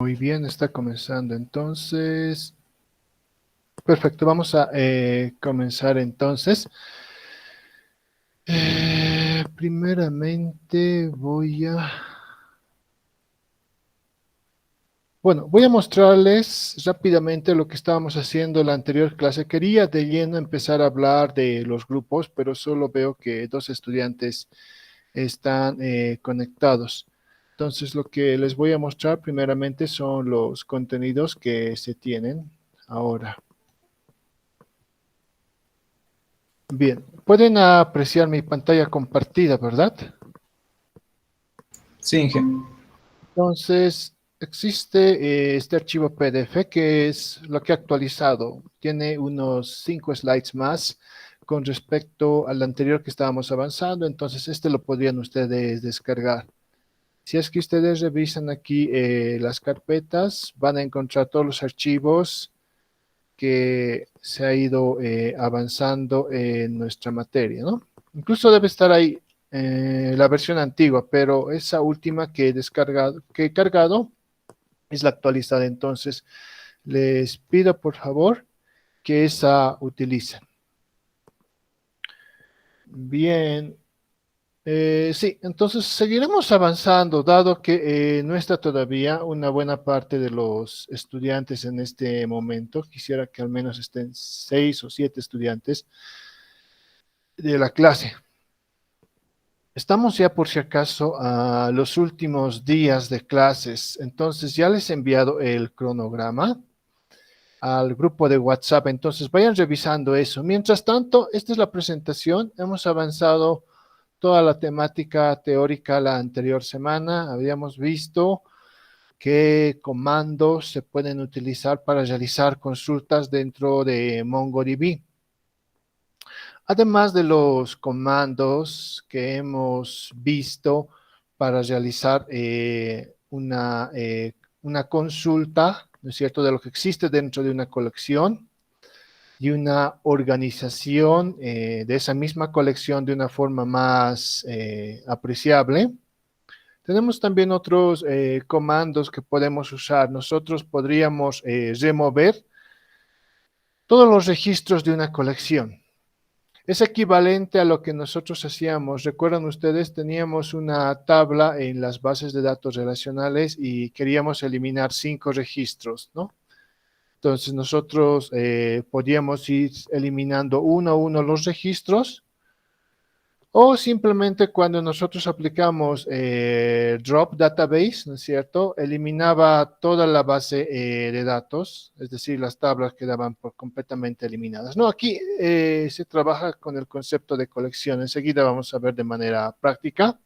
Muy bien, está comenzando entonces. Perfecto, vamos a comenzar entonces. Primeramente voy a mostrarles rápidamente lo que estábamos haciendo en la anterior clase. Quería de lleno empezar a hablar de los grupos, pero solo veo que dos estudiantes están conectados. Entonces, lo que les voy a mostrar primeramente son los contenidos que se tienen ahora. Bien, pueden apreciar mi pantalla compartida, ¿verdad? Sí, Inge. Entonces, existe este archivo PDF que es lo que he actualizado. Tiene unos 5 slides más con respecto al anterior que estábamos avanzando, entonces este lo podrían ustedes descargar. Si es que ustedes revisan aquí las carpetas, van a encontrar todos los archivos que se ha ido avanzando en nuestra materia, ¿no? Incluso debe estar ahí la versión antigua, pero esa última que he cargado es la actualizada. Entonces, les pido por favor que esa utilicen. Bien, sí, entonces seguiremos avanzando, dado que no está todavía una buena parte de los estudiantes en este momento. Quisiera que al menos estén 6 o 7 estudiantes de la clase. Estamos ya por si acaso a los últimos días de clases, entonces ya les he enviado el cronograma al grupo de WhatsApp, entonces vayan revisando eso. Mientras tanto, esta es la presentación, hemos avanzado toda la temática teórica la anterior semana, habíamos visto qué comandos se pueden utilizar para realizar consultas dentro de MongoDB. Además de los comandos que hemos visto para realizar una consulta, ¿no es cierto?, de lo que existe dentro de una colección y una organización de esa misma colección de una forma más apreciable. Tenemos también otros comandos que podemos usar. Nosotros podríamos remover todos los registros de una colección. Es equivalente a lo que nosotros hacíamos. Recuerdan ustedes, teníamos una tabla en las bases de datos relacionales y queríamos eliminar 5 registros, ¿no? Entonces nosotros podíamos ir eliminando uno a uno los registros o simplemente cuando nosotros aplicamos drop database, ¿no es cierto? Eliminaba toda la base de datos, es decir, las tablas quedaban completamente eliminadas. No, aquí se trabaja con el concepto de colección. Enseguida vamos a ver de manera práctica.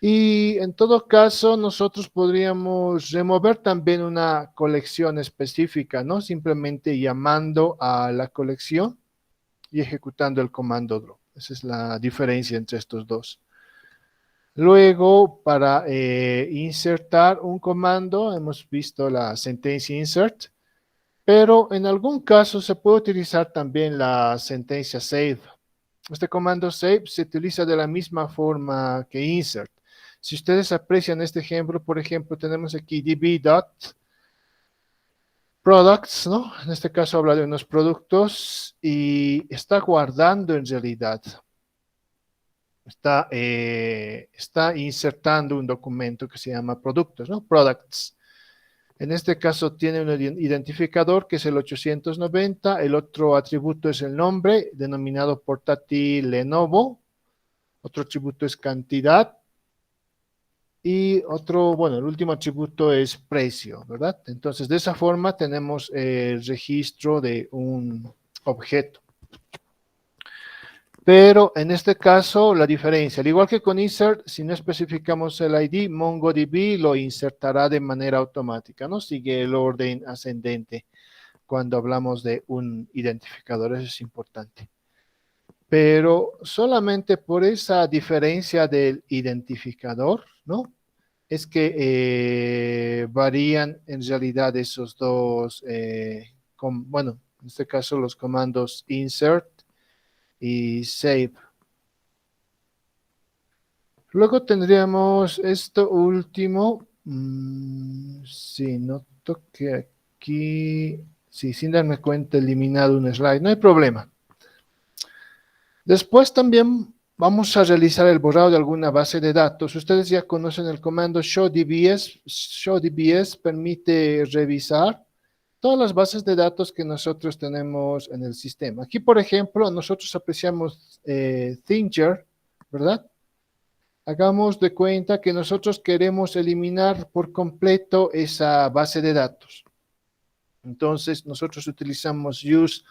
Y en todo caso, nosotros podríamos remover también una colección específica, ¿no? Simplemente llamando a la colección y ejecutando el comando drop. Esa es la diferencia entre estos dos. Luego, para insertar un comando, hemos visto la sentencia insert, pero en algún caso se puede utilizar también la sentencia save. Este comando save se utiliza de la misma forma que insert. Si ustedes aprecian este ejemplo, por ejemplo, tenemos aquí db.products, ¿no? En este caso habla de unos productos y está guardando en realidad. Está insertando un documento que se llama productos, ¿no? Products. En este caso tiene un identificador que es el 890, el otro atributo es el nombre, denominado portátil Lenovo, otro atributo es cantidad, y otro, bueno, el último atributo es precio, ¿verdad? Entonces, de esa forma tenemos el registro de un objeto. Pero en este caso, la diferencia, al igual que con insert, si no especificamos el ID, MongoDB lo insertará de manera automática, ¿no? Sigue el orden ascendente cuando hablamos de un identificador, eso es importante. Pero solamente por esa diferencia del identificador, ¿no? Es que varían en realidad esos dos, bueno, en este caso los comandos insert y save. Luego tendríamos esto último, Sí, noto que aquí, sí, sin darme cuenta, he eliminado un slide. No hay problema. Después también vamos a realizar el borrado de alguna base de datos. Ustedes ya conocen el comando showdbs. Showdbs permite revisar todas las bases de datos que nosotros tenemos en el sistema. Aquí, por ejemplo, nosotros apreciamos Thinger, ¿verdad? Hagamos de cuenta que nosotros queremos eliminar por completo esa base de datos. Entonces, nosotros utilizamos use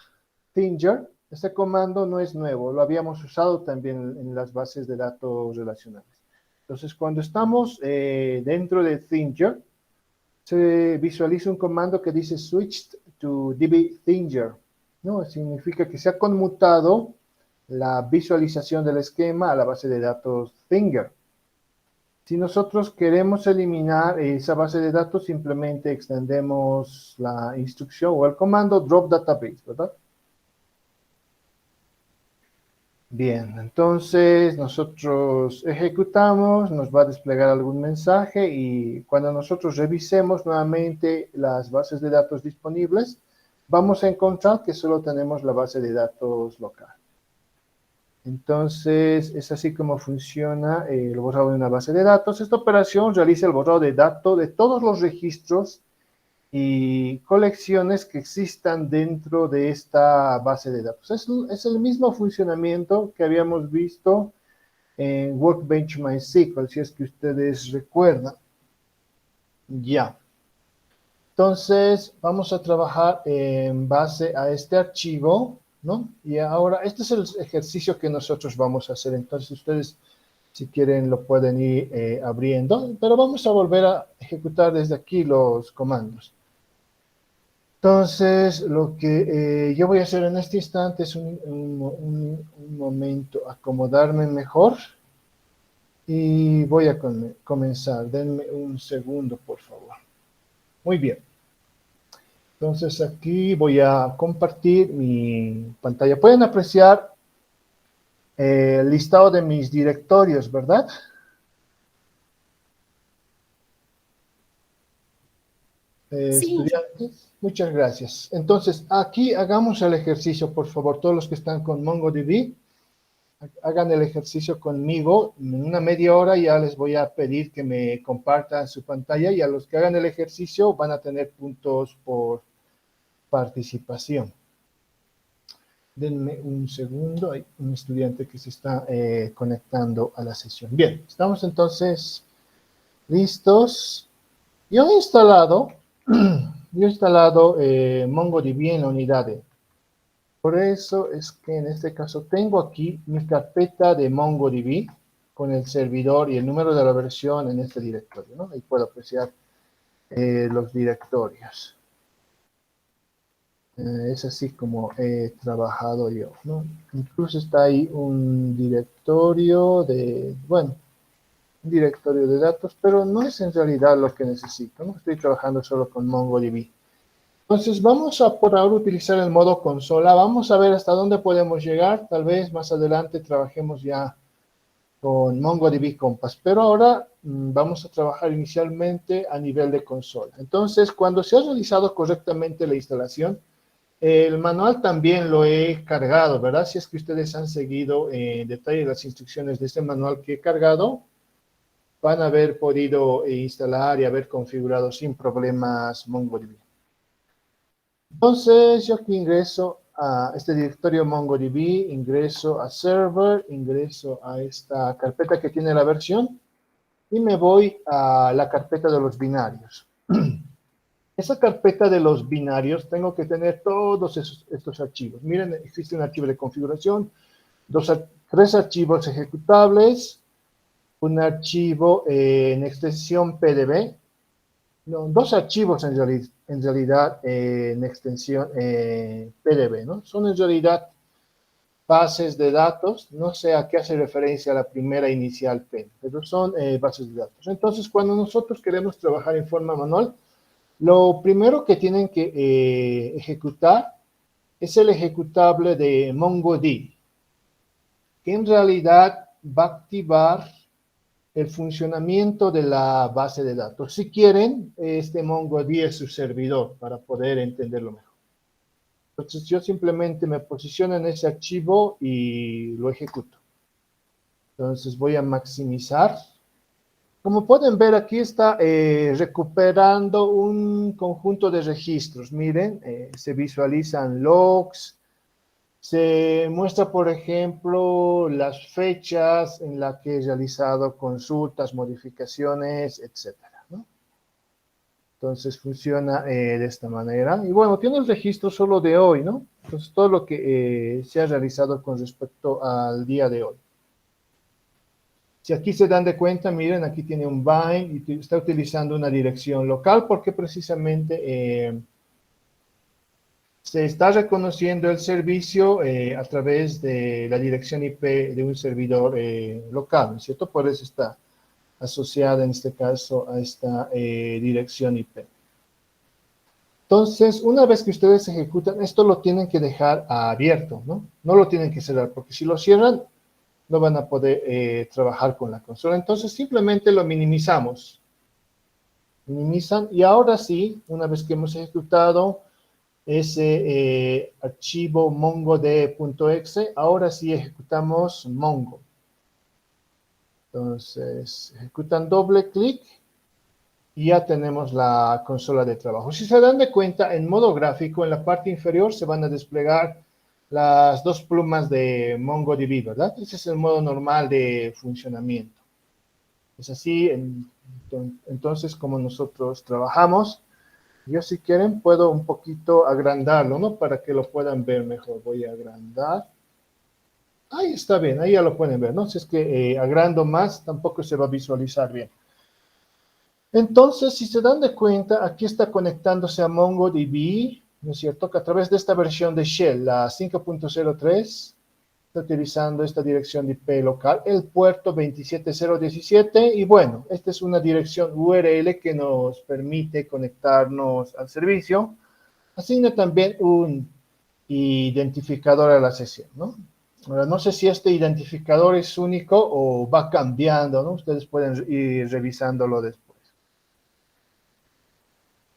Thinger. Este comando no es nuevo, lo habíamos usado también en las bases de datos relacionales. Entonces, cuando estamos dentro de Thinger, se visualiza un comando que dice switched to DB Thinger, ¿no? Significa que se ha conmutado la visualización del esquema a la base de datos Thinger. Si nosotros queremos eliminar esa base de datos, simplemente extendemos la instrucción o el comando drop database, ¿verdad? Bien, entonces nosotros ejecutamos, nos va a desplegar algún mensaje y cuando nosotros revisemos nuevamente las bases de datos disponibles, vamos a encontrar que solo tenemos la base de datos local. Entonces, es así como funciona el borrado de una base de datos. Esta operación realiza el borrado de datos de todos los registros y colecciones que existan dentro de esta base de datos. Es el mismo funcionamiento que habíamos visto en Workbench MySQL, si es que ustedes recuerdan. Ya. Entonces, vamos a trabajar en base a este archivo, ¿no? Y ahora, este es el ejercicio que nosotros vamos a hacer. Entonces, ustedes, si quieren, lo pueden ir abriendo, pero vamos a volver a ejecutar desde aquí los comandos. Entonces, lo que yo voy a hacer en este instante es un momento, acomodarme mejor y voy a comenzar. Denme un segundo, por favor. Muy bien. Entonces, aquí voy a compartir mi pantalla. Pueden apreciar el listado de mis directorios, ¿verdad? Sí, Estudiantes, muchas gracias. Entonces, aquí hagamos el ejercicio, por favor, todos los que están con MongoDB, hagan el ejercicio conmigo. En una media hora ya les voy a pedir que me compartan su pantalla y a los que hagan el ejercicio van a tener puntos por participación. Denme un segundo, hay un estudiante que se está conectando a la sesión. Bien, estamos entonces listos. Yo he instalado MongoDB en la unidad E. Por eso es que en este caso tengo aquí mi carpeta de MongoDB con el servidor y el número de la versión en este directorio, ¿no? Ahí puedo apreciar los directorios. Es así como he trabajado yo, ¿no? Incluso está ahí un directorio de, bueno, un directorio de datos, pero no es en realidad lo que necesito, ¿no? Estoy trabajando solo con MongoDB. Entonces vamos a por ahora utilizar el modo consola. Vamos a ver hasta dónde podemos llegar. Tal vez más adelante trabajemos ya con MongoDB Compass. Pero ahora vamos a trabajar inicialmente a nivel de consola. Entonces, cuando se ha realizado correctamente la instalación, el manual también lo he cargado, ¿verdad? Si es que ustedes han seguido en detalle las instrucciones de este manual que he cargado, van a haber podido instalar y haber configurado sin problemas MongoDB. Entonces, yo aquí ingreso a este directorio MongoDB, ingreso a Server, ingreso a esta carpeta que tiene la versión y me voy a la carpeta de los binarios. Esa carpeta de los binarios tengo que tener todos estos archivos. Miren, existe un archivo de configuración, tres archivos ejecutables, un archivo en extensión PDB, no, dos archivos en realidad en extensión PDB, ¿no? Son en realidad bases de datos, no sé a qué hace referencia la primera inicial P, pero son bases de datos. Entonces, cuando nosotros queremos trabajar en forma manual, lo primero que tienen que ejecutar es el ejecutable de MongoD, que en realidad va a activar el funcionamiento de la base de datos. Si quieren, este MongoDB es su servidor para poder entenderlo mejor. Entonces yo simplemente me posiciono en ese archivo y lo ejecuto. Entonces voy a maximizar. Como pueden ver, aquí está recuperando un conjunto de registros. Miren, se visualizan logs, se muestra, por ejemplo, las fechas en las que he realizado consultas, modificaciones, etcétera, ¿no? Entonces funciona de esta manera. Y bueno, tiene el registro solo de hoy, ¿no? Entonces todo lo que se ha realizado con respecto al día de hoy. Si aquí se dan de cuenta, miren, aquí tiene un bind y está utilizando una dirección local porque precisamente se está reconociendo el servicio a través de la dirección IP de un servidor local, ¿no es cierto? Por eso está asociada en este caso a esta dirección IP. Entonces, una vez que ustedes ejecutan, esto lo tienen que dejar abierto, ¿no? No lo tienen que cerrar, porque si lo cierran, no van a poder trabajar con la consola. Entonces, simplemente lo minimizamos. Minimizan, y ahora sí, una vez que hemos ejecutado ese archivo mongodb.exe, ahora sí ejecutamos Mongo. Entonces, ejecutan doble clic y ya tenemos la consola de trabajo. Si se dan de cuenta, en modo gráfico, en la parte inferior se van a desplegar las dos plumas de MongoDB, ¿verdad? Ese es el modo normal de funcionamiento. Es así, entonces, como nosotros trabajamos. Yo, si quieren, puedo un poquito agrandarlo, ¿no? Para que lo puedan ver mejor. Voy a agrandar. Ahí está bien, ahí ya lo pueden ver, ¿no? Si es que agrando más, tampoco se va a visualizar bien. Entonces, si se dan de cuenta, aquí está conectándose a MongoDB, ¿no es cierto? Que a través de esta versión de Shell, la 5.03, está utilizando esta dirección de IP local, el puerto 27017, y bueno, esta es una dirección URL que nos permite conectarnos al servicio. Asigna también un identificador a la sesión, ¿no? Ahora, no sé si este identificador es único o va cambiando, ¿no? Ustedes pueden ir revisándolo después.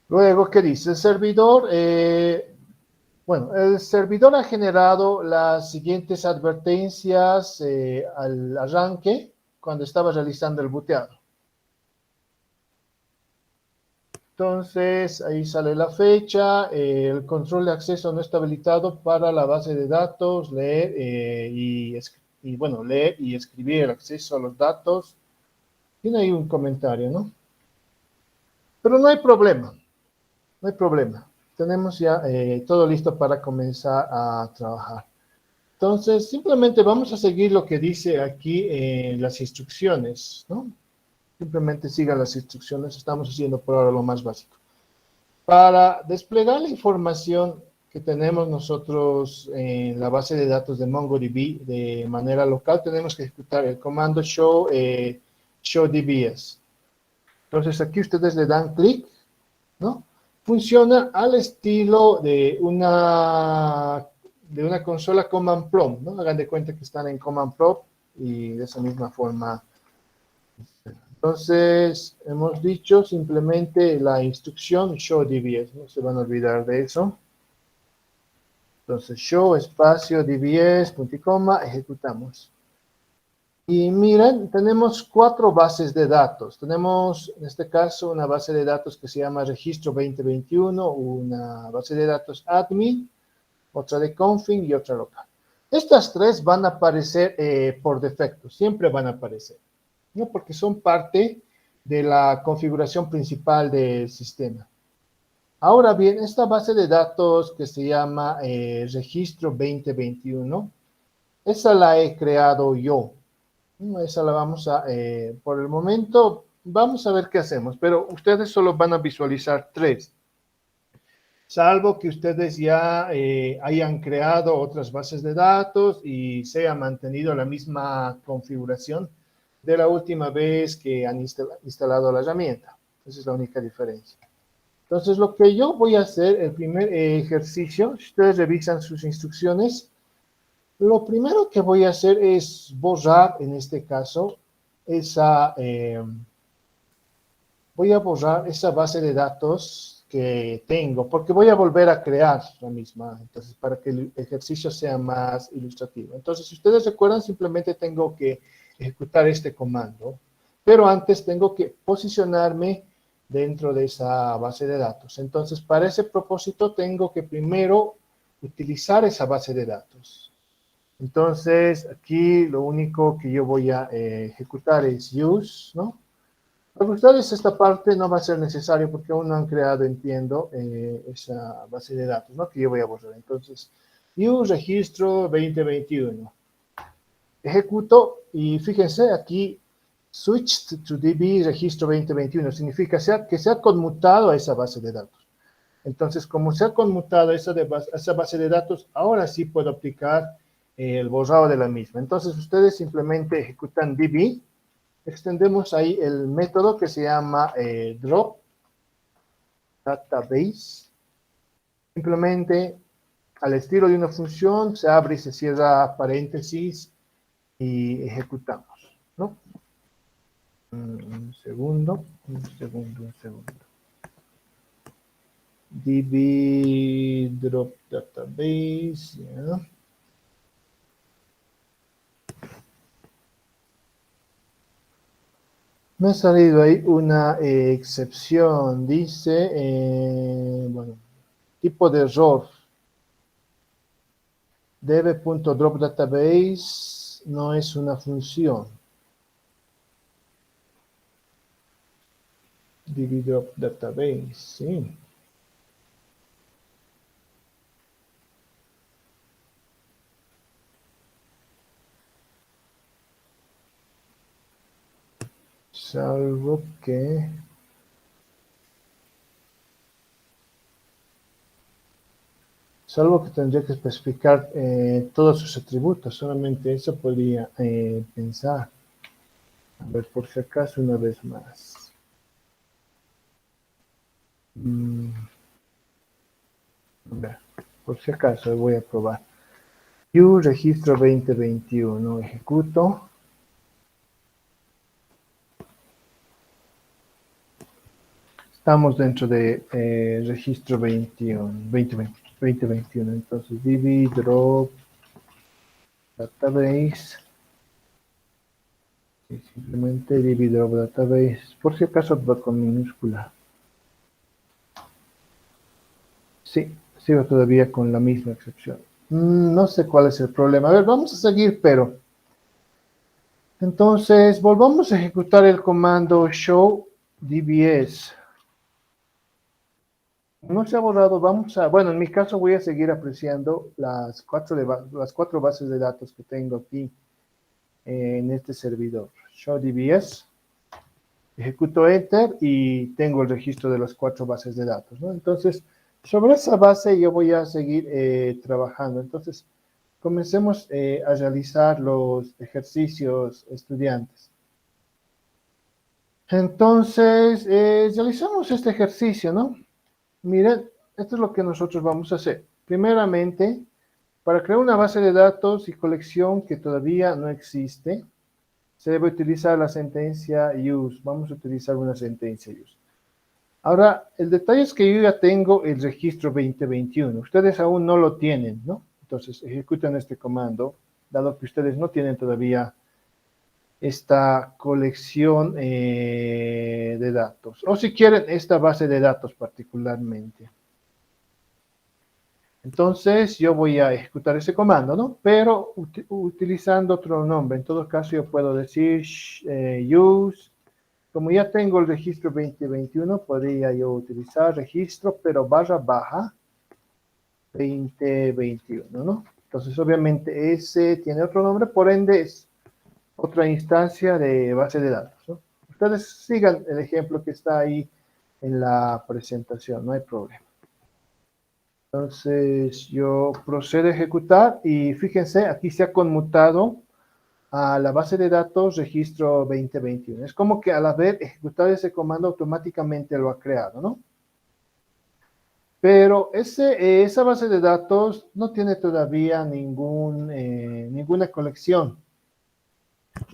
Luego, ¿qué dice? El servidor, bueno, el servidor ha generado las siguientes advertencias al arranque cuando estaba realizando el booteado. Entonces, ahí sale la fecha, el control de acceso no está habilitado para la base de datos, leer leer y escribir el acceso a los datos. Tiene ahí un comentario, ¿no? Pero no hay problema, no hay problema. Tenemos ya todo listo para comenzar a trabajar. Entonces, simplemente vamos a seguir lo que dice aquí en las instrucciones, ¿no? Simplemente sigan las instrucciones, estamos haciendo por ahora lo más básico. Para desplegar la información que tenemos nosotros en la base de datos de MongoDB de manera local, tenemos que ejecutar el comando showdbs. Entonces, aquí ustedes le dan clic, ¿no? Funciona al estilo de una consola command prompt, ¿no? Hagan de cuenta que están en command prompt y de esa misma forma. Entonces, hemos dicho simplemente la instrucción showdbs, no se van a olvidar de eso. Entonces, show espacio dbs, punto y coma, ejecutamos. Y miren, tenemos 4 bases de datos. Tenemos, en este caso, una base de datos que se llama registro 2021, una base de datos admin, otra de config y otra local. Estas 3 van a aparecer por defecto, siempre van a aparecer, ¿no? Porque son parte de la configuración principal del sistema. Ahora bien, esta base de datos que se llama registro 2021, esa la he creado yo. Esa la vamos a, por el momento, vamos a ver qué hacemos, pero ustedes solo van a visualizar 3. Salvo que ustedes ya hayan creado otras bases de datos y se ha mantenido la misma configuración de la última vez que han instalado la herramienta. Esa es la única diferencia. Entonces, lo que yo voy a hacer, el primer ejercicio, si ustedes revisan sus instrucciones, lo primero que voy a hacer es borrar, en este caso, esa, voy a borrar esa base de datos que tengo, porque voy a volver a crear la misma, entonces, para que el ejercicio sea más ilustrativo. Entonces, si ustedes recuerdan, simplemente tengo que ejecutar este comando, pero antes tengo que posicionarme dentro de esa base de datos. Entonces, para ese propósito, tengo que primero utilizar esa base de datos. Entonces, aquí lo único que yo voy a ejecutar es use, ¿no? Para ustedes esta parte no va a ser necesario porque aún no han creado, entiendo, esa base de datos, ¿no? Que yo voy a borrar. Entonces, use registro 2021. Ejecuto y fíjense aquí, switched to DB registro 2021. Significa que se ha conmutado a esa base de datos. Entonces, como se ha conmutado a esa base de datos, ahora sí puedo aplicar el borrado de la misma. Entonces, ustedes simplemente ejecutan DB, extendemos ahí el método que se llama drop database. Simplemente, al estilo de una función, se abre y se cierra paréntesis y ejecutamos, ¿no? Un segundo. DB drop database, ¿ya? Me ha salido ahí una excepción, dice, bueno, tipo de error, db.dropDatabase no es una función. db.dropDatabase, sí. Salvo que... tendría que especificar todos sus atributos, solamente eso podría pensar. A ver, por si acaso una vez más. A ver, por si acaso voy a probar. Use registro 2021, ejecuto. Estamos dentro de registro 2021, entonces db drop database y simplemente db drop database, por si acaso va con minúscula. Sí, sigo todavía con la misma excepción. No sé cuál es el problema. A ver, vamos a seguir, pero entonces volvamos a ejecutar el comando show dbs. No se ha borrado, bueno, en mi caso voy a seguir apreciando las cuatro bases de datos que tengo aquí en este servidor. Show DBS, ejecuto Enter y tengo el registro de las 4 bases de datos, ¿no? Entonces, sobre esa base yo voy a seguir trabajando. Entonces, comencemos a realizar los ejercicios estudiantes. Entonces, realizamos este ejercicio, ¿no? Miren, esto es lo que nosotros vamos a hacer. Primeramente, para crear una base de datos y colección que todavía no existe, se debe utilizar la sentencia use. Vamos a utilizar una sentencia use. Ahora, el detalle es que yo ya tengo el registro 2021. Ustedes aún no lo tienen, ¿no? Entonces, ejecutan este comando, dado que ustedes no tienen todavía esta colección de datos. O si quieren, esta base de datos particularmente. Entonces, yo voy a ejecutar ese comando, ¿no? Pero utilizando otro nombre. En todo caso, yo puedo decir use. Como ya tengo el registro 2021, podría yo utilizar registro, pero barra baja 2021, ¿no? Entonces, obviamente, ese tiene otro nombre, por ende, es otra instancia de base de datos, ¿no? Ustedes sigan el ejemplo que está ahí en la presentación, no hay problema. Entonces, yo procedo a ejecutar y fíjense, aquí se ha conmutado a la base de datos registro 2021. Es como que al haber ejecutado ese comando automáticamente lo ha creado, ¿no? Pero esa base de datos no tiene todavía ninguna colección.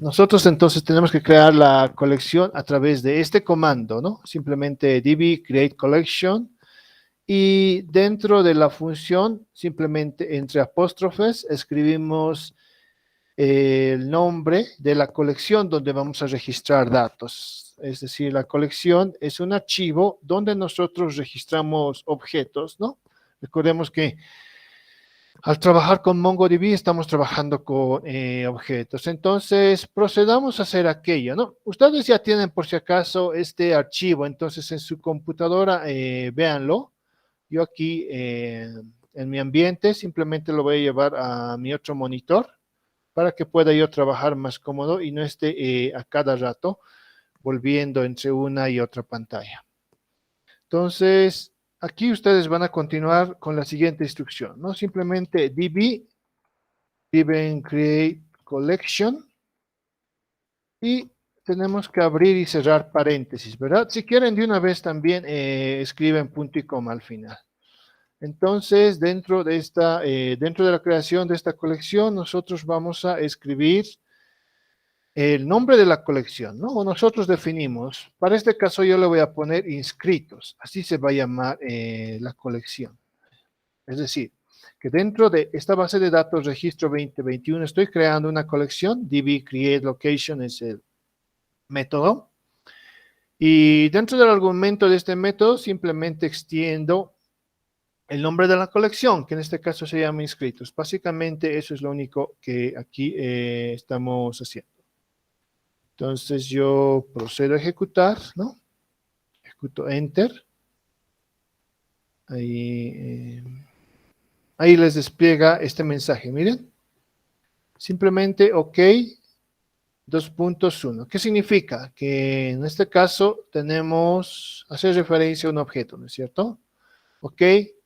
Nosotros entonces tenemos que crear la colección a través de este comando, ¿no? Simplemente db create collection y dentro de la función, simplemente entre apóstrofes, escribimos el nombre de la colección donde vamos a registrar datos. Es decir, la colección es un archivo donde nosotros registramos objetos, ¿no? Recordemos que al trabajar con MongoDB estamos trabajando con objetos. Entonces, procedamos a hacer aquello, ¿no? Ustedes ya tienen por si acaso este archivo, entonces en su computadora, véanlo. Yo aquí en mi ambiente simplemente lo voy a llevar a mi otro monitor para que pueda yo trabajar más cómodo y no esté a cada rato volviendo entre una y otra pantalla. Entonces, aquí ustedes van a continuar con la siguiente instrucción, ¿no? Simplemente db create collection y tenemos que abrir y cerrar paréntesis, ¿verdad? Si quieren de una vez también escriben punto y coma al final. Entonces, dentro de la creación de esta colección, nosotros vamos a escribir el nombre de la colección, ¿no? O nosotros definimos, para este caso yo le voy a poner inscritos, así se va a llamar la colección. Es decir, que dentro de esta base de datos registro 2021 estoy creando una colección, db create location es el método, y dentro del argumento de este método simplemente extiendo el nombre de la colección, que en este caso se llama inscritos. Básicamente eso es lo único que aquí estamos haciendo. Entonces yo procedo a ejecutar, ¿no? Ejecuto Enter. Ahí les despliega este mensaje, miren. Simplemente OK 2.1. ¿Qué significa? Que en este caso tenemos, hacer referencia a un objeto, ¿no es cierto? OK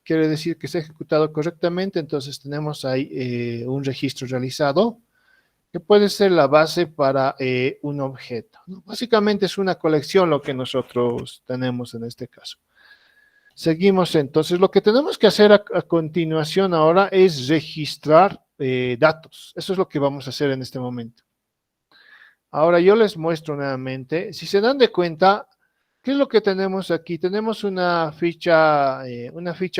quiere decir que se ha ejecutado correctamente, entonces tenemos ahí un registro realizado, que puede ser la base para un objeto, ¿no? Básicamente es una colección lo que nosotros tenemos en este caso. Seguimos entonces. Lo que tenemos que hacer a continuación ahora es registrar datos. Eso es lo que vamos a hacer en este momento. Ahora yo les muestro nuevamente. Si se dan de cuenta, ¿qué es lo que tenemos aquí? Tenemos una ficha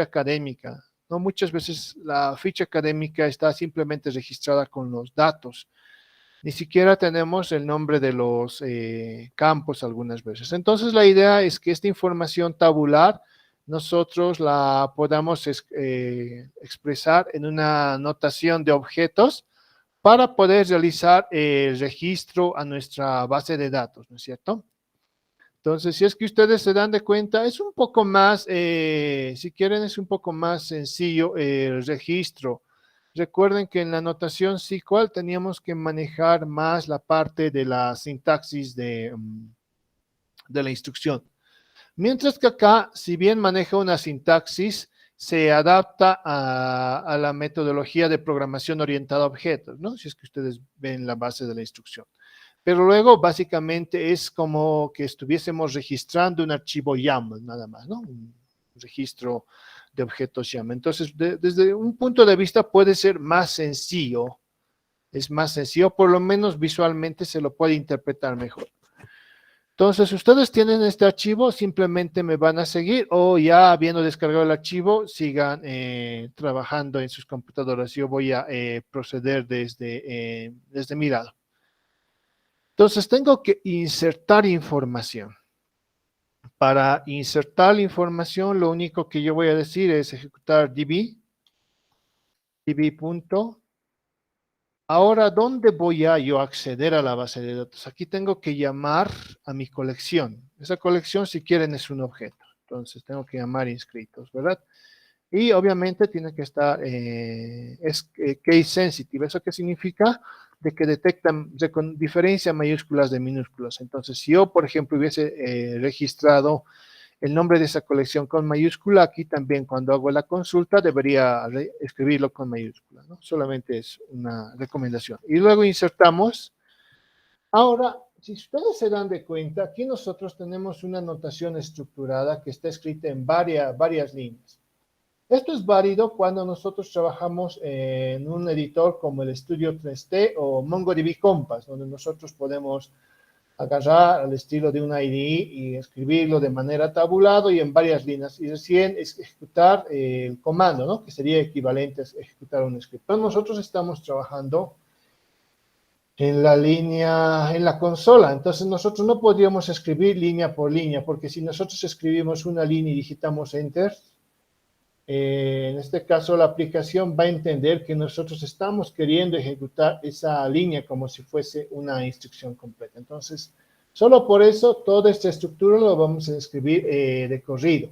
académica, ¿no? Muchas veces la ficha académica está simplemente registrada con los datos. Ni siquiera tenemos el nombre de los campos algunas veces. Entonces la idea es que esta información tabular nosotros la podamos expresar en una notación de objetos para poder realizar el registro a nuestra base de datos, ¿no es cierto? Entonces, si es que ustedes se dan de cuenta, es un poco más, si quieren, es un poco más sencillo el registro. Recuerden que en la notación SQL teníamos que manejar más la parte de la sintaxis de la instrucción. Mientras que acá, si bien maneja una sintaxis, se adapta a la metodología de programación orientada a objetos, ¿no? Si es que ustedes ven la base de la instrucción. Pero luego, básicamente, es como que estuviésemos registrando un archivo YAML, nada más, ¿no? Un registro de objetos YAML. Entonces, desde un punto de vista puede ser más sencillo, es más sencillo, por lo menos visualmente se lo puede interpretar mejor. Entonces, ustedes tienen este archivo, simplemente me van a seguir o ya habiendo descargado el archivo, sigan trabajando en sus computadoras. Yo voy a proceder desde mi lado. Entonces, tengo que insertar información. Para insertar la información, lo único que yo voy a decir es ejecutar db. Ahora, ¿dónde voy a yo acceder a la base de datos? Aquí tengo que llamar a mi colección. Esa colección, si quieren, es un objeto. Entonces, tengo que llamar inscritos, ¿verdad? Y obviamente tiene que estar, case sensitive. ¿Eso qué significa? De que detecta, diferencia mayúsculas de minúsculas. Entonces, si yo, por ejemplo, hubiese registrado el nombre de esa colección con mayúscula, aquí también cuando hago la consulta debería escribirlo con mayúscula, ¿no? Solamente es una recomendación. Y luego insertamos. Ahora, si ustedes se dan de cuenta, aquí nosotros tenemos una notación estructurada que está escrita en varias líneas. Esto es válido cuando nosotros trabajamos en un editor como el Studio 3D o MongoDB Compass, donde nosotros podemos agarrar al estilo de una IDE y escribirlo de manera tabulado y en varias líneas, y recién ejecutar el comando, ¿no? Que sería equivalente a ejecutar un script. Pero nosotros estamos trabajando en la línea, en la consola, entonces nosotros no podríamos escribir línea por línea, porque si nosotros escribimos una línea y digitamos Enter, en este caso, la aplicación va a entender que nosotros estamos queriendo ejecutar esa línea como si fuese una instrucción completa. Entonces, solo por eso, toda esta estructura lo vamos a escribir de corrido.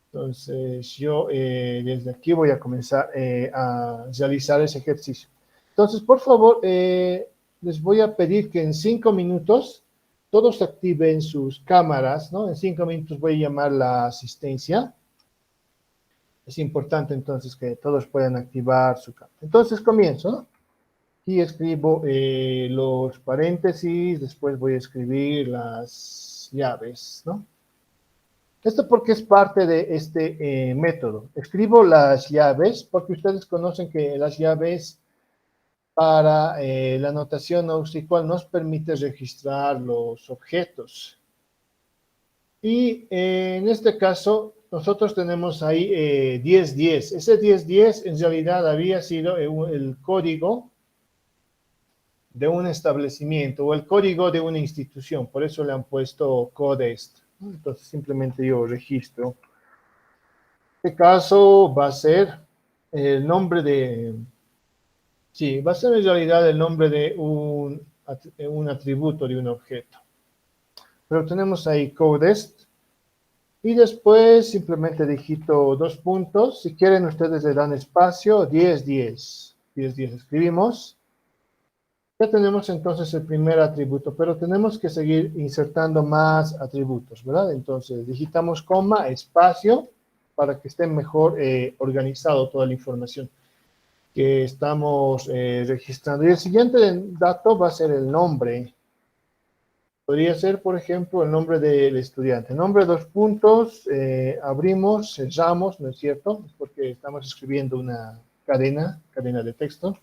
Entonces, yo desde aquí voy a comenzar a realizar ese ejercicio. Entonces, por favor, les voy a pedir que en 5 minutos todos activen sus cámaras, ¿no? En 5 minutos voy a llamar la asistencia. Es importante entonces que todos puedan activar su cámara. Entonces comienzo, ¿no? Aquí escribo los paréntesis, después voy a escribir las llaves, ¿no? Esto porque es parte de este método. Escribo las llaves porque ustedes conocen que las llaves para la notación NoSQL nos permite registrar los objetos. Y en este caso, nosotros tenemos ahí 1010. Ese 1010 en realidad había sido el código de un establecimiento o el código de una institución. Por eso le han puesto codest. Entonces simplemente yo registro. En este caso va a ser el nombre de... Sí, va a ser en realidad el nombre de un atributo de un objeto. Pero tenemos ahí codest. Y después simplemente digito 2 puntos. Si quieren, ustedes le dan espacio, 10, 10. 10, 10 escribimos. Ya tenemos entonces el primer atributo, pero tenemos que seguir insertando más atributos, ¿verdad? Entonces, digitamos coma, espacio, para que esté mejor organizado toda la información que estamos registrando. Y el siguiente dato va a ser el nombre. Podría ser, por ejemplo, el nombre del estudiante. Nombre, 2 puntos, abrimos, cerramos, ¿no es cierto? Es porque estamos escribiendo una cadena de texto.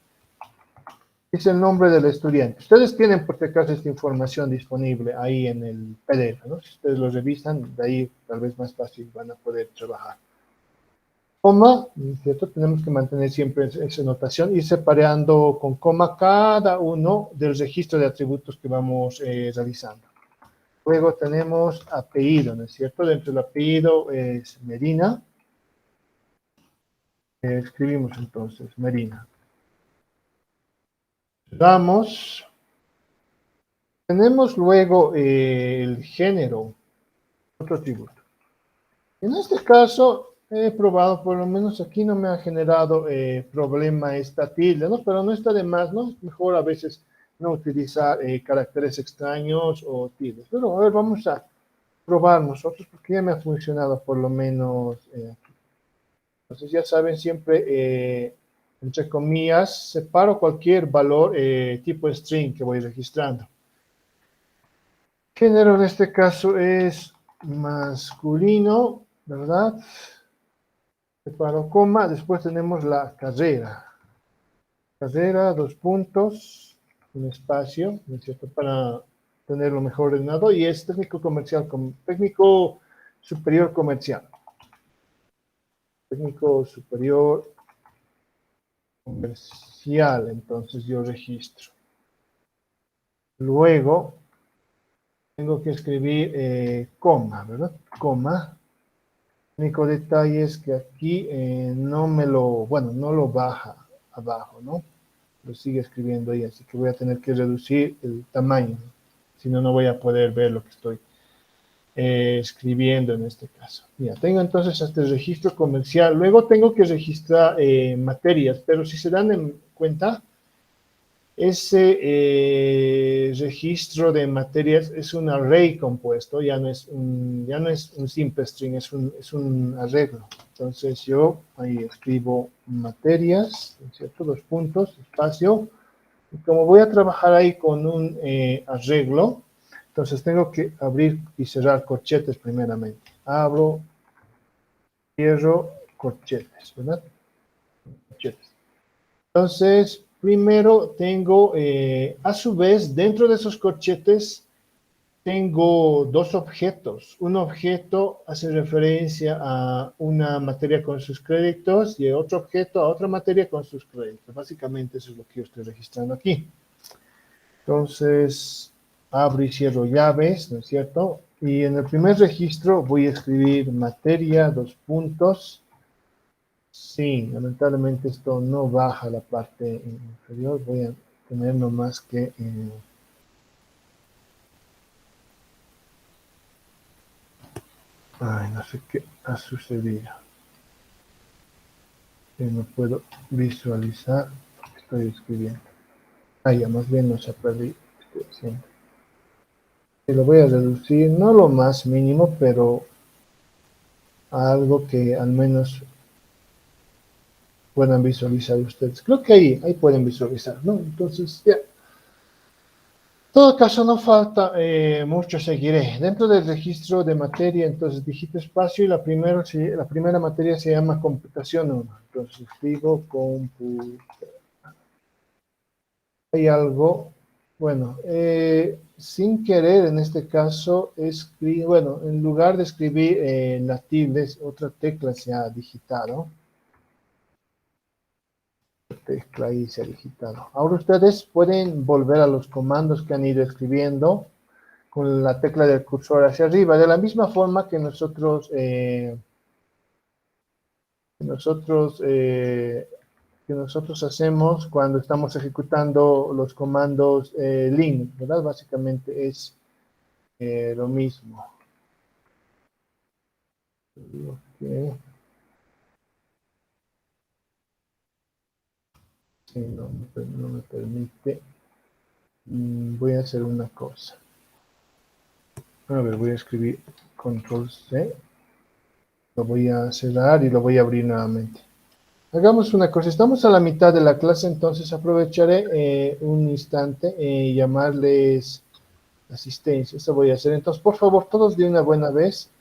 Es el nombre del estudiante. Ustedes tienen, por si acaso, esta información disponible ahí en el PDF, ¿no? Si ustedes lo revisan, de ahí tal vez más fácil van a poder trabajar. Coma, ¿no es cierto? Tenemos que mantener siempre esa notación y separando con coma cada uno del registro de atributos que vamos realizando. Luego tenemos apellido, ¿no es cierto? Dentro del apellido es Medina. Escribimos entonces Medina. Damos. Tenemos luego el género, otro atributo. En este caso, he probado, por lo menos aquí no me ha generado problema esta tilde, ¿no? Pero no está de más, ¿no? Es mejor a veces no utilizar caracteres extraños o tildes. Pero a ver, vamos a probar nosotros, porque ya me ha funcionado por lo menos aquí. Entonces ya saben, siempre, entre comillas, separo cualquier valor tipo string que voy registrando. Género en este caso es masculino, ¿verdad? Separo coma, después tenemos la carrera. Carrera, 2 puntos, un espacio, ¿no es cierto? Para tenerlo mejor ordenado, y es técnico comercial, técnico superior comercial. Técnico superior comercial, entonces yo registro. Luego, tengo que escribir coma, ¿verdad? Coma. El único detalle es que aquí no me lo, bueno, no lo baja abajo, ¿no? Lo sigue escribiendo ahí, así que voy a tener que reducir el tamaño, ¿no? Si no, no voy a poder ver lo que estoy escribiendo en este caso. Ya, tengo entonces este registro comercial. Luego tengo que registrar materias, pero si se dan en cuenta, ese registro de materias es un array compuesto, ya no es un simple string, es un arreglo. Entonces yo ahí escribo materias, ¿cierto? 2 puntos, espacio. Y como voy a trabajar ahí con un arreglo, entonces tengo que abrir y cerrar corchetes primeramente. Abro, cierro corchetes, ¿verdad? Corchetes. Entonces, primero tengo, a su vez, dentro de esos corchetes, tengo dos objetos. Un objeto hace referencia a una materia con sus créditos y otro objeto a otra materia con sus créditos. Básicamente eso es lo que yo estoy registrando aquí. Entonces, abro y cierro llaves, ¿no es cierto? Y en el primer registro voy a escribir materia, dos puntos. Sí, lamentablemente esto no baja la parte inferior. Voy a tener nomás que... ay, no sé qué ha sucedido. No puedo visualizar lo que estoy escribiendo. Ah, ya más bien no se ha perdido. Estoy haciendo. Y lo voy a reducir, no lo más mínimo, pero a algo que al menos puedan visualizar ustedes. Creo que ahí pueden visualizar, ¿no? Entonces, ya. En todo caso, no falta mucho, seguiré. Dentro del registro de materia, entonces digito espacio y la primera materia se llama computación 1. Entonces escribo computación. Hay algo, bueno, sin querer en este caso, bueno, en lugar de escribir la tilde, otra tecla se ha digitado. Tecla ahí se ha digitado. Ahora ustedes pueden volver a los comandos que han ido escribiendo con la tecla del cursor hacia arriba, de la misma forma que nosotros hacemos cuando estamos ejecutando los comandos Linux, ¿verdad? Básicamente es lo mismo. Okay. Sí, no me permite. Voy a hacer una cosa. A ver, voy a escribir control C. Lo voy a cerrar y lo voy a abrir nuevamente. Hagamos una cosa, estamos a la mitad de la clase, entonces aprovecharé un instante y llamarles asistencia. Eso voy a hacer. Entonces, por favor, todos de una buena vez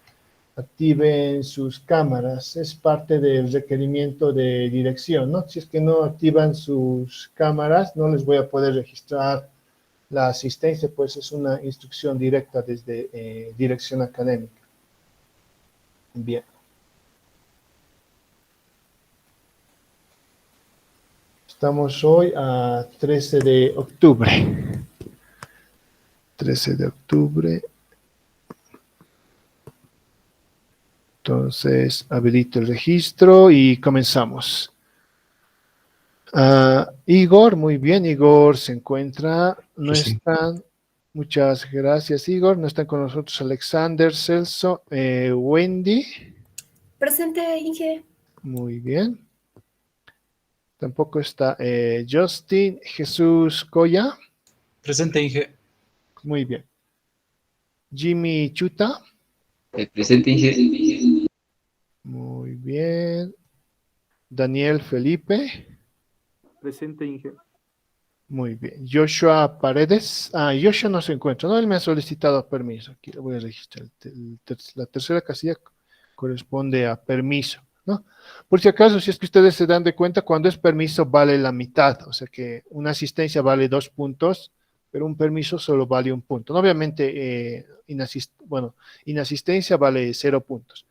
activen sus cámaras. Es parte del requerimiento de dirección, ¿no? Si es que no activan sus cámaras, no les voy a poder registrar la asistencia, pues es una instrucción directa desde dirección académica. Bien. Estamos hoy a 13 de octubre. 13 de octubre. Entonces, habilito el registro y comenzamos. Igor, muy bien, Igor se encuentra. No Sí. están. Muchas gracias, Igor. No están con nosotros Alexander, Celso, Wendy. Presente, Inge. Muy bien. Tampoco está Justin, Jesús Coya. Presente, Inge. Muy bien. Jimmy Chuta. Presente, Inge. Muy bien. Daniel Felipe. Presente, Inge. Muy bien. Joshua Paredes. Joshua no se encuentra. No, él me ha solicitado permiso. Aquí lo voy a registrar. La tercera casilla corresponde a permiso, ¿no? Por si acaso, si es que ustedes se dan de cuenta, cuando es permiso vale la mitad. O sea que una asistencia vale 2 puntos, pero un permiso solo vale 1 punto. ¿No? Obviamente, inasistencia vale 0 puntos.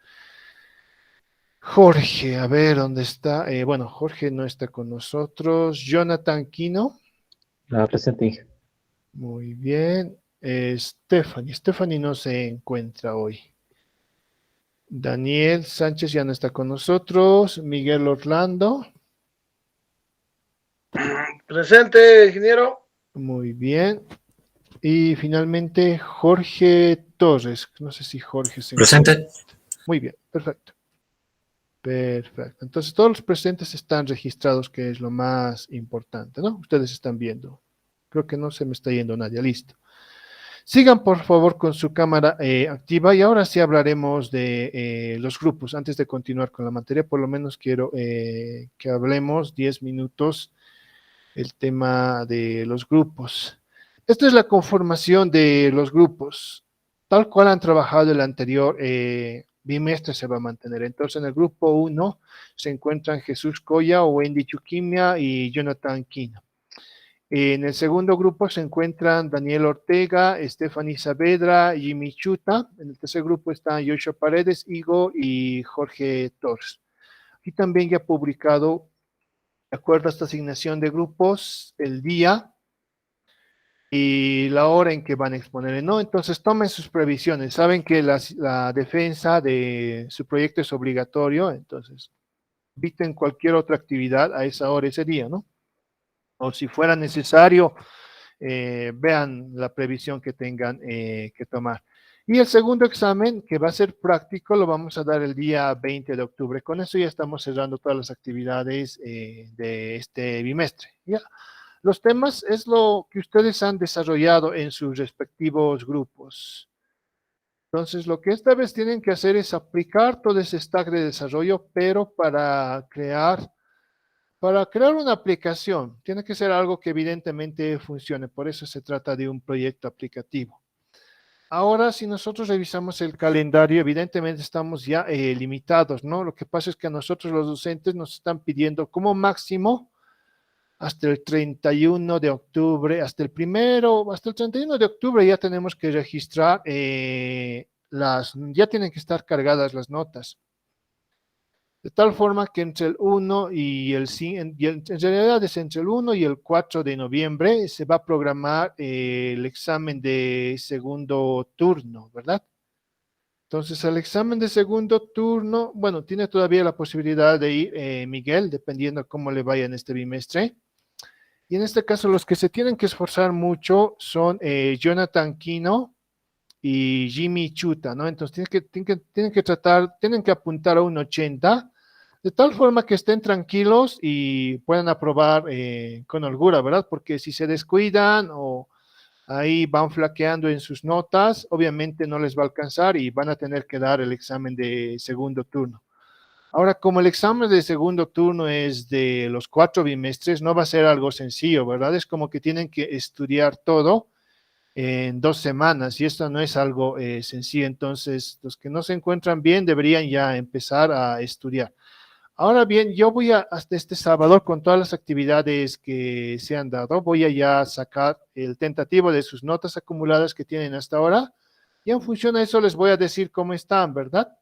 Jorge, a ver, ¿dónde está? Bueno, Jorge no está con nosotros. Jonathan Quino. Presente, Inge. Muy bien. Stephanie no se encuentra hoy. Daniel Sánchez ya no está con nosotros. Miguel Orlando. Presente, ingeniero. Muy bien. Y finalmente Jorge Torres. No sé si Jorge se encuentra. Presente. Muy bien, perfecto. Perfecto. Entonces todos los presentes están registrados, que es lo más importante, ¿no? Ustedes están viendo. Creo que no se me está yendo nadie. Listo. Sigan, por favor, con su cámara activa y ahora sí hablaremos de los grupos. Antes de continuar con la materia, por lo menos quiero que hablemos 10 minutos el tema de los grupos. Esta es la conformación de los grupos, tal cual han trabajado el anterior bimestre se va a mantener. Entonces, en el grupo 1 se encuentran Jesús Coya, Wendy Chuquimia y Jonathan Quino. En el segundo grupo se encuentran Daniel Ortega, Stephanie Saavedra, Jimmy Chuta. En el tercer grupo están Joshua Paredes, Igo y Jorge Torres. Y también ya publicado, de acuerdo a esta asignación de grupos, el día y la hora en que van a exponer, ¿no? Entonces tomen sus previsiones. Saben que la defensa de su proyecto es obligatorio, entonces eviten cualquier otra actividad a esa hora, ese día, ¿no? O si fuera necesario, vean la previsión que tengan que tomar. Y el segundo examen, que va a ser práctico, lo vamos a dar el día 20 de octubre. Con eso ya estamos cerrando todas las actividades de este bimestre. ¿Ya? Los temas es lo que ustedes han desarrollado en sus respectivos grupos. Entonces, lo que esta vez tienen que hacer es aplicar todo ese stack de desarrollo, pero para crear una aplicación. Tiene que ser algo que evidentemente funcione. Por eso se trata de un proyecto aplicativo. Ahora, si nosotros revisamos el calendario, evidentemente estamos ya limitados, ¿no? Lo que pasa es que a nosotros los docentes nos están pidiendo como máximo hasta el 31 de octubre, hasta el 31 de octubre ya tenemos que registrar ya tienen que estar cargadas las notas. De tal forma que entre el 1 y el 5, en realidad es entre el 1 y el 4 de noviembre se va a programar el examen de segundo turno, ¿verdad? Entonces, el examen de segundo turno, bueno, tiene todavía la posibilidad de ir Miguel, dependiendo cómo le vaya en este bimestre. Y en este caso, los que se tienen que esforzar mucho son Jonathan Quino y Jimmy Chuta, ¿no? Entonces, tienen que apuntar a un 80, de tal forma que estén tranquilos y puedan aprobar con holgura, ¿verdad? Porque si se descuidan o ahí van flaqueando en sus notas, obviamente no les va a alcanzar y van a tener que dar el examen de segundo turno. Ahora, como el examen de segundo turno es de los 4 bimestres, no va a ser algo sencillo, ¿verdad? Es como que tienen que estudiar todo en 2 semanas y esto no es algo sencillo. Entonces, los que no se encuentran bien deberían ya empezar a estudiar. Ahora bien, yo voy hasta este sábado con todas las actividades que se han dado, voy a ya sacar el tentativo de sus notas acumuladas que tienen hasta ahora y en función a eso les voy a decir cómo están, ¿verdad?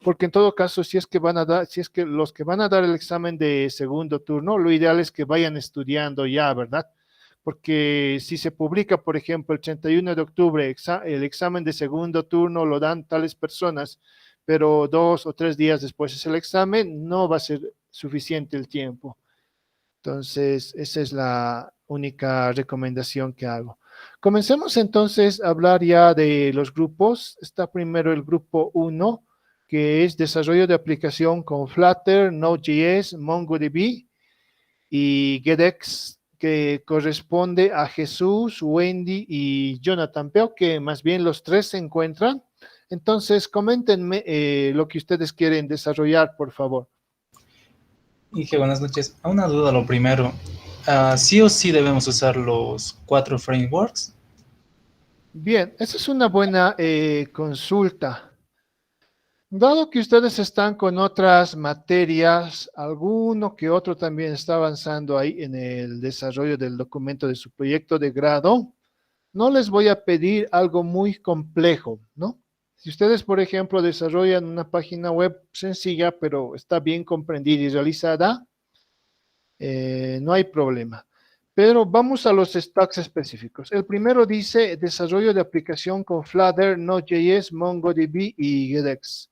Porque en todo caso, si es que los que van a dar el examen de segundo turno, lo ideal es que vayan estudiando ya, ¿verdad? Porque si se publica, por ejemplo, el 31 de octubre, el examen de segundo turno lo dan tales personas, pero 2 o 3 días después es el examen, no va a ser suficiente el tiempo. Entonces, esa es la única recomendación que hago. Comencemos entonces a hablar ya de los grupos. Está primero el grupo 1, que es desarrollo de aplicación con Flutter, Node.js, MongoDB y GetX, que corresponde a Jesús, Wendy y Jonathan. Veo que más bien los 3 se encuentran. Entonces, coméntenme lo que ustedes quieren desarrollar, por favor. Inge, buenas noches. A una duda, lo primero. ¿Sí o sí debemos usar los 4 frameworks? Bien, esa es una buena consulta. Dado que ustedes están con otras materias, alguno que otro también está avanzando ahí en el desarrollo del documento de su proyecto de grado, no les voy a pedir algo muy complejo, ¿no? Si ustedes, por ejemplo, desarrollan una página web sencilla, pero está bien comprendida y realizada, no hay problema. Pero vamos a los stacks específicos. El primero dice desarrollo de aplicación con Flutter, Node.js, MongoDB y GetX.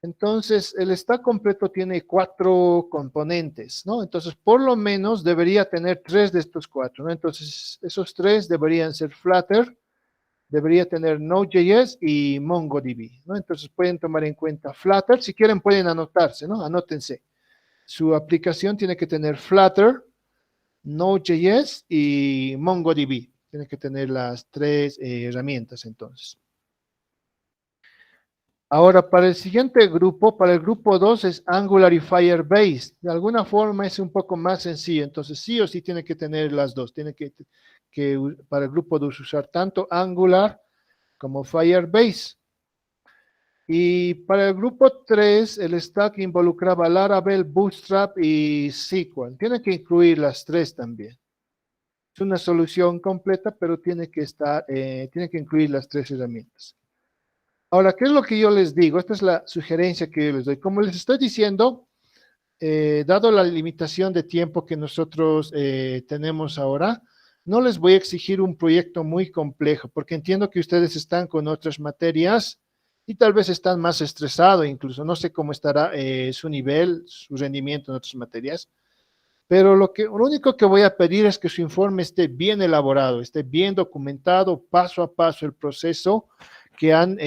Entonces, el stack completo tiene 4 componentes, ¿no? Entonces, por lo menos debería tener 3 de estos 4, ¿no? Entonces, esos 3 deberían ser Flutter, debería tener Node.js y MongoDB, ¿no? Entonces, pueden tomar en cuenta Flutter. Si quieren, pueden anotarse, ¿no? Anótense. Su aplicación tiene que tener Flutter, Node.js y MongoDB. Tiene que tener las 3 herramientas, entonces. Ahora, para el siguiente grupo, para el grupo 2 es Angular y Firebase. De alguna forma es un poco más sencillo. Entonces, sí o sí tiene que tener las dos. Tiene que para el grupo 2 usar tanto Angular como Firebase. Y para el grupo 3, el stack involucraba Laravel, Bootstrap y SQL. Tiene que incluir las tres también. Es una solución completa, pero tiene que incluir las tres herramientas. Ahora, ¿qué es lo que yo les digo? Esta es la sugerencia que yo les doy. Como les estoy diciendo, dado la limitación de tiempo que nosotros tenemos ahora, no les voy a exigir un proyecto muy complejo, porque entiendo que ustedes están con otras materias y tal vez están más estresados incluso. No sé cómo estará su nivel, su rendimiento en otras materias, pero lo único que voy a pedir es que su informe esté bien elaborado, esté bien documentado, paso a paso el proceso que han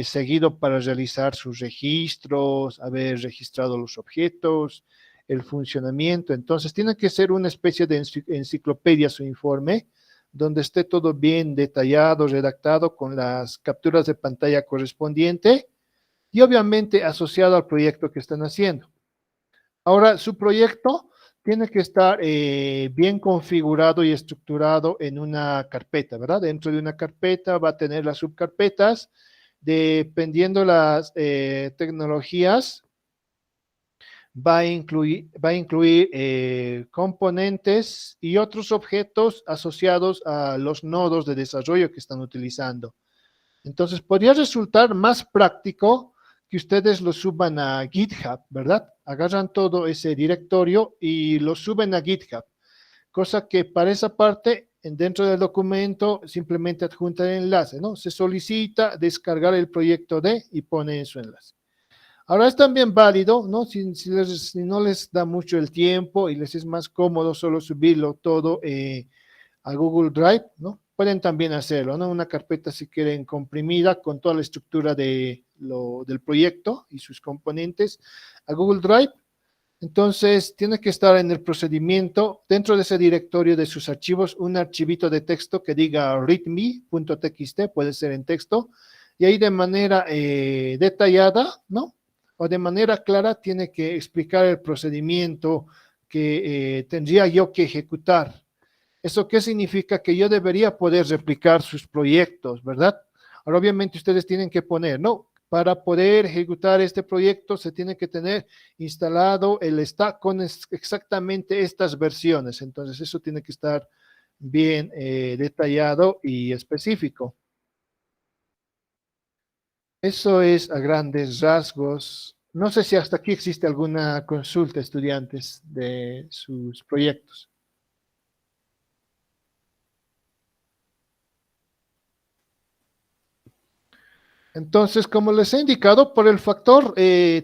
seguido para realizar sus registros, haber registrado los objetos, el funcionamiento. Entonces, tiene que ser una especie de enciclopedia su informe, donde esté todo bien detallado, redactado con las capturas de pantalla correspondiente y obviamente asociado al proyecto que están haciendo. Ahora, su proyecto tiene que estar bien configurado y estructurado en una carpeta, ¿verdad? Dentro de una carpeta va a tener las subcarpetas, dependiendo las tecnologías, va a incluir componentes y otros objetos asociados a los nodos de desarrollo que están utilizando. Entonces, podría resultar más práctico que ustedes lo suban a GitHub, ¿verdad? Agarran todo ese directorio y lo suben a GitHub, cosa que para esa parte, dentro del documento, simplemente adjunta el enlace, ¿no? Se solicita descargar el proyecto y pone su enlace. Ahora es también válido, ¿no? Si no les da mucho el tiempo y les es más cómodo solo subirlo todo a Google Drive, ¿no? Pueden también hacerlo, ¿no? Una carpeta, si quieren, comprimida con toda la estructura del proyecto y sus componentes a Google Drive. Entonces, tiene que estar en el procedimiento, dentro de ese directorio de sus archivos, un archivito de texto que diga readme.txt, puede ser en texto, y ahí de manera detallada, ¿no? O de manera clara, tiene que explicar el procedimiento que tendría yo que ejecutar. ¿Eso qué significa? Que yo debería poder replicar sus proyectos, ¿verdad? Ahora, obviamente, ustedes tienen que poner, ¿no? Para poder ejecutar este proyecto, se tiene que tener instalado el stack con exactamente estas versiones. Entonces, eso tiene que estar bien detallado y específico. Eso es a grandes rasgos. No sé si hasta aquí existe alguna consulta, estudiantes, de sus proyectos. Entonces, como les he indicado, por el factor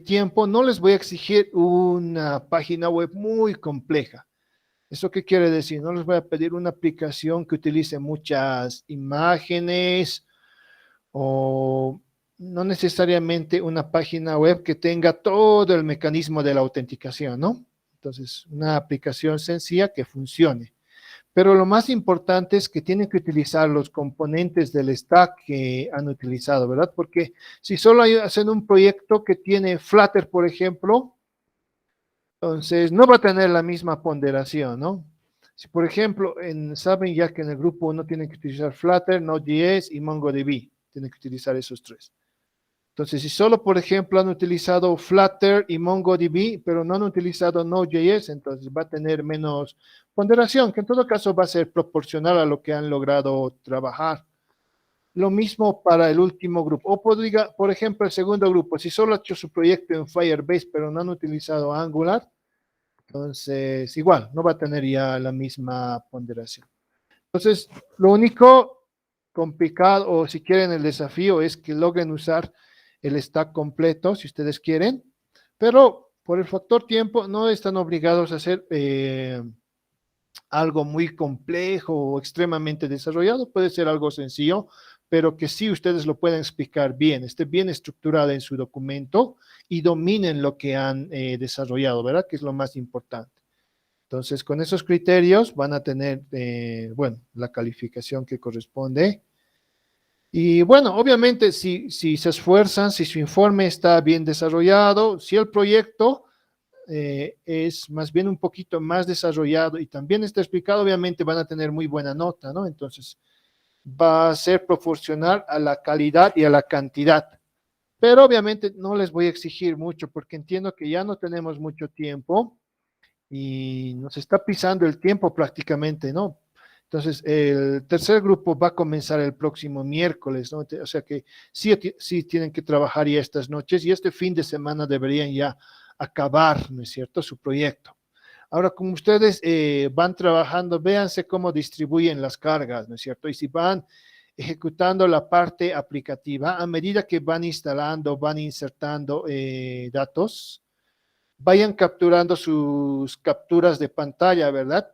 tiempo, no les voy a exigir una página web muy compleja. ¿Eso qué quiere decir? No les voy a pedir una aplicación que utilice muchas imágenes o no necesariamente una página web que tenga todo el mecanismo de la autenticación, ¿no? Entonces, una aplicación sencilla que funcione. Pero lo más importante es que tienen que utilizar los componentes del stack que han utilizado, ¿verdad? Porque si solo hacen un proyecto que tiene Flutter, por ejemplo, entonces no va a tener la misma ponderación, ¿no? Si, por ejemplo, saben ya que en el grupo 1 tienen que utilizar Flutter, Node.js y MongoDB. Tienen que utilizar esos tres. Entonces, si solo, por ejemplo, han utilizado Flutter y MongoDB, pero no han utilizado Node.js, entonces va a tener menos ponderación, que en todo caso va a ser proporcional a lo que han logrado trabajar. Lo mismo para el último grupo. O por ejemplo, el segundo grupo, si solo ha hecho su proyecto en Firebase, pero no han utilizado Angular, entonces igual, no va a tener ya la misma ponderación. Entonces, lo único complicado, o si quieren el desafío, es que logren usar el stack completo, si ustedes quieren, pero por el factor tiempo no están obligados a hacer algo muy complejo o extremadamente desarrollado, puede ser algo sencillo, pero que sí ustedes lo pueden explicar bien, esté bien estructurado en su documento y dominen lo que han desarrollado, ¿verdad? Que es lo más importante. Entonces, con esos criterios van a tener, bueno, la calificación que corresponde. Y bueno, obviamente, si se esfuerzan, si su informe está bien desarrollado, si el proyecto es más bien un poquito más desarrollado y también está explicado, obviamente van a tener muy buena nota, ¿no? Entonces, va a ser proporcional a la calidad y a la cantidad. pero obviamente no les voy a exigir mucho porque entiendo que ya no tenemos mucho tiempo y nos está pisando el tiempo prácticamente, ¿no? Entonces, el tercer grupo va a comenzar el próximo miércoles, ¿no? O sea que sí, sí tienen que trabajar ya estas noches y este fin de semana deberían ya acabar, ¿no es cierto?, su proyecto. Ahora, como ustedes van trabajando, véanse cómo distribuyen las cargas, ¿no es cierto? Y si van ejecutando la parte aplicativa, a medida que van instalando, van insertando datos, vayan capturando sus capturas de pantalla, ¿verdad?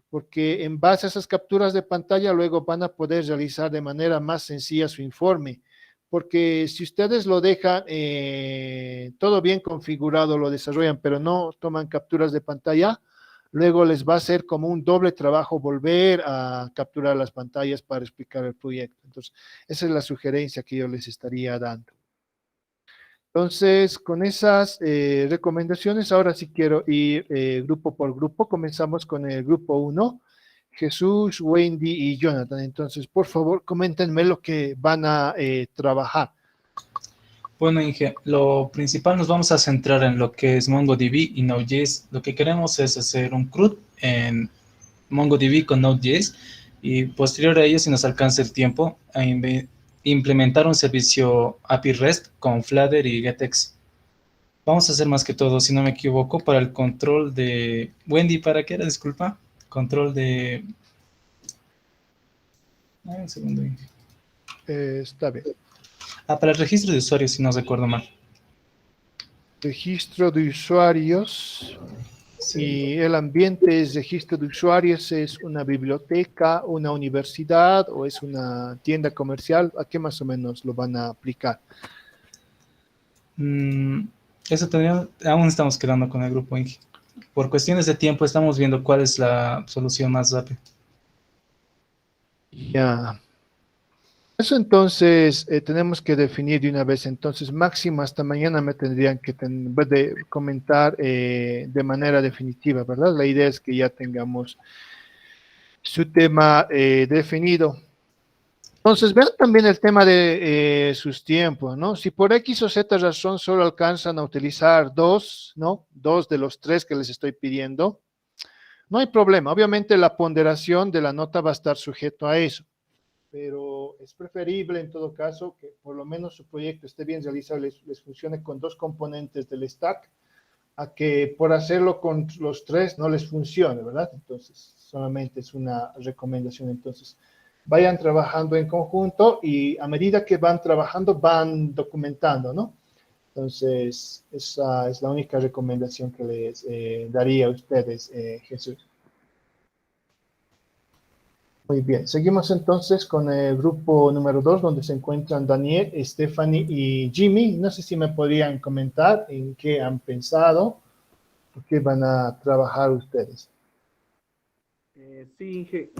Porque en base a esas capturas de pantalla luego van a poder realizar de manera más sencilla su informe. Porque si ustedes lo dejan todo bien configurado, lo desarrollan, pero no toman capturas de pantalla, luego les va a ser como un doble trabajo volver a capturar las pantallas para explicar el proyecto. Entonces, esa es la sugerencia que yo les estaría dando. Entonces, con esas recomendaciones, ahora sí quiero ir grupo por grupo. Comenzamos con el grupo 1, Jesús, Wendy y Jonathan. Entonces, por favor, coméntenme lo que van a trabajar. Bueno, Inge, lo principal nos vamos a centrar en lo que es MongoDB y Node.js. Lo que queremos es hacer un CRUD en MongoDB con Node.js y posterior a ello, si nos alcanza el tiempo, implementar un servicio API REST con Flutter y GetX. Vamos a hacer más que todo, si no me equivoco, para el control de... Wendy, ¿para qué era? Disculpa. Control de... un segundo. Está bien. Para el registro de usuarios, si no recuerdo mal. Registro de usuarios. Sí. Y el ambiente es registro de usuarios, ¿es una biblioteca, una universidad o es una tienda comercial? ¿A qué más o menos lo van a aplicar? Eso todavía, aún estamos quedando con el grupo Inge. Por cuestiones de tiempo estamos viendo cuál es la solución más rápida. Ya. Eso entonces tenemos que definir de una vez. Entonces, máximo hasta mañana me tendrían que comentar de manera definitiva, ¿verdad? La idea es que ya tengamos su tema definido. Entonces, vean también el tema de sus tiempos, ¿no? Si por X o Z razón solo alcanzan a utilizar dos, ¿no? Dos de los tres que les estoy pidiendo, no hay problema. Obviamente la ponderación de la nota va a estar sujeto a eso, pero es preferible en todo caso que por lo menos su proyecto esté bien realizado, les funcione con dos componentes del stack, a que por hacerlo con los tres no les funcione, ¿verdad? Entonces, solamente es una recomendación. Entonces, vayan trabajando en conjunto y a medida que van trabajando, van documentando, ¿no? Entonces, esa es la única recomendación que les daría a ustedes, Jesús. Muy bien, seguimos entonces con el grupo número 2, donde se encuentran Daniel, Stephanie y Jimmy. No sé si me podrían comentar en qué han pensado, qué van a trabajar ustedes. Sí, Inge,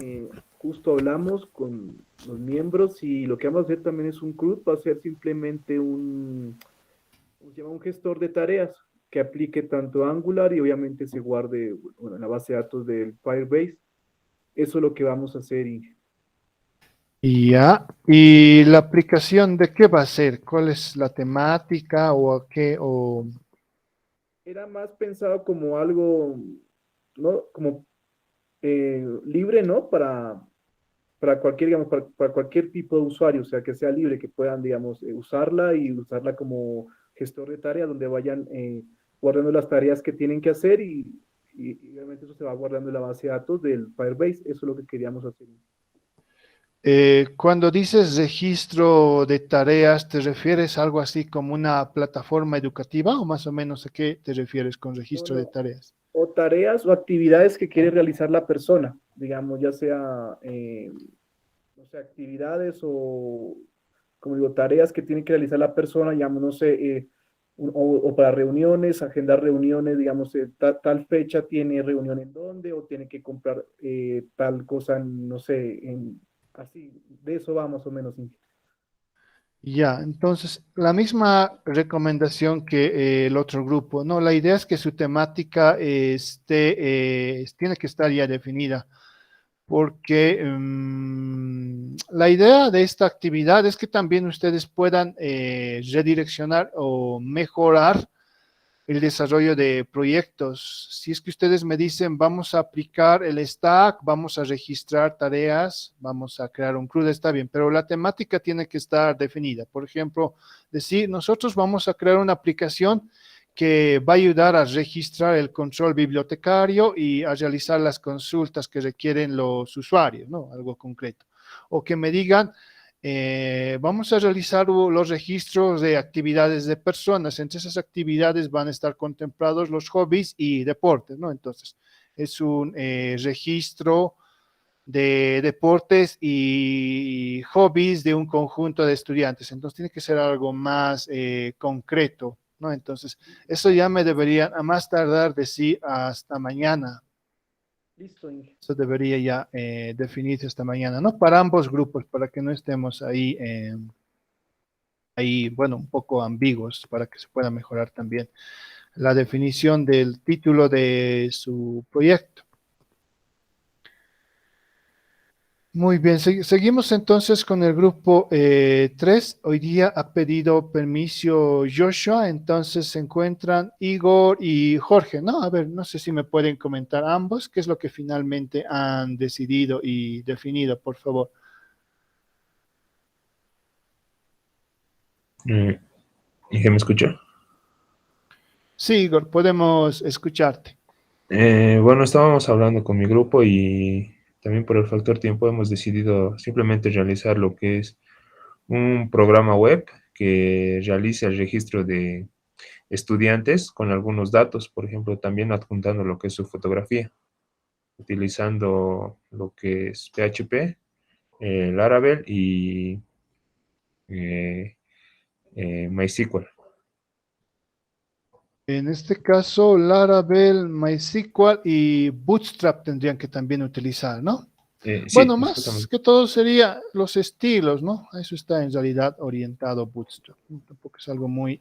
justo hablamos con los miembros y lo que vamos a hacer también es un CRUD, va a ser simplemente se llama un gestor de tareas que aplique tanto Angular y obviamente se guarde en la base de datos del Firebase. Eso es lo que vamos a hacer, Inge. Ya, ¿y la aplicación de qué va a ser? ¿Cuál es la temática o a qué? Era más pensado como algo, ¿no? Como libre, ¿no? Para cualquier, digamos, para cualquier tipo de usuario, o sea, que sea libre, que puedan, digamos, usarla y usarla como gestor de tareas, donde vayan guardando las tareas que tienen que hacer y obviamente eso se va guardando en la base de datos del Firebase. Eso es lo que queríamos hacer. Cuando dices registro de tareas, ¿te refieres a algo así como una plataforma educativa o más o menos a qué te refieres con registro de tareas? O tareas o actividades que quiere realizar la persona, digamos, ya sea, no sé, actividades o, como digo, tareas que tiene que realizar la persona, digamos, no sé, o para reuniones, agendar reuniones, digamos, tal fecha tiene reunión en dónde, o tiene que comprar tal cosa, no sé, así, de eso va más o menos. Ya, entonces, la misma recomendación que el otro grupo, ¿no? La idea es que su temática tiene que estar ya definida. porque la idea de esta actividad es que también ustedes puedan redireccionar o mejorar el desarrollo de proyectos. Si es que ustedes me dicen, vamos a aplicar el stack, vamos a registrar tareas, vamos a crear un CRUD, está bien, pero la temática tiene que estar definida. Por ejemplo, decir, nosotros vamos a crear una aplicación que va a ayudar a registrar el control bibliotecario y a realizar las consultas que requieren los usuarios, ¿no? Algo concreto. O que me digan, vamos a realizar los registros de actividades de personas. Entre esas actividades van a estar contemplados los hobbies y deportes, ¿no? Entonces, es un registro de deportes y hobbies de un conjunto de estudiantes. Entonces, tiene que ser algo más concreto, ¿no? Entonces, eso ya me deberían a más tardar decir hasta mañana. Listo, Inge. Eso debería ya definirse esta mañana, ¿no? Para ambos grupos, para que no estemos ahí, bueno, un poco ambiguos, para que se pueda mejorar también la definición del título de su proyecto. Muy bien, seguimos entonces con el grupo 3. Hoy día ha pedido permiso Joshua, entonces se encuentran Igor y Jorge, ¿no? A ver, no sé si me pueden comentar ambos, qué es lo que finalmente han decidido y definido, por favor. ¿Y que me escucha? Sí, Igor, podemos escucharte. Bueno, estábamos hablando con mi grupo y también por el factor tiempo hemos decidido simplemente realizar lo que es un programa web que realice el registro de estudiantes con algunos datos, por ejemplo, también adjuntando lo que es su fotografía, utilizando lo que es PHP, Laravel y MySQL. En este caso, Laravel, MySQL y Bootstrap tendrían que también utilizar, ¿no? Sí, Bueno, más exactamente. que todo sería los estilos, ¿no? A eso está en realidad orientado Bootstrap. Tampoco es algo muy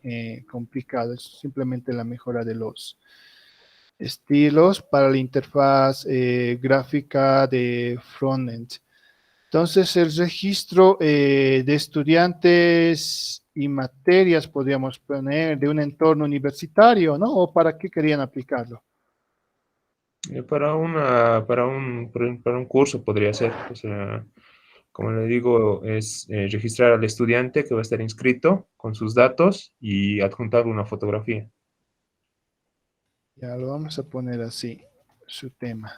complicado, es simplemente la mejora de los estilos para la interfaz gráfica de frontend. Entonces, el registro de estudiantes y materias podríamos poner de un entorno universitario, ¿no? ¿O para qué querían aplicarlo? Para un curso podría ser, o sea, como le digo, es registrar al estudiante que va a estar inscrito con sus datos y adjuntar una fotografía. Ya lo vamos a poner así, su tema.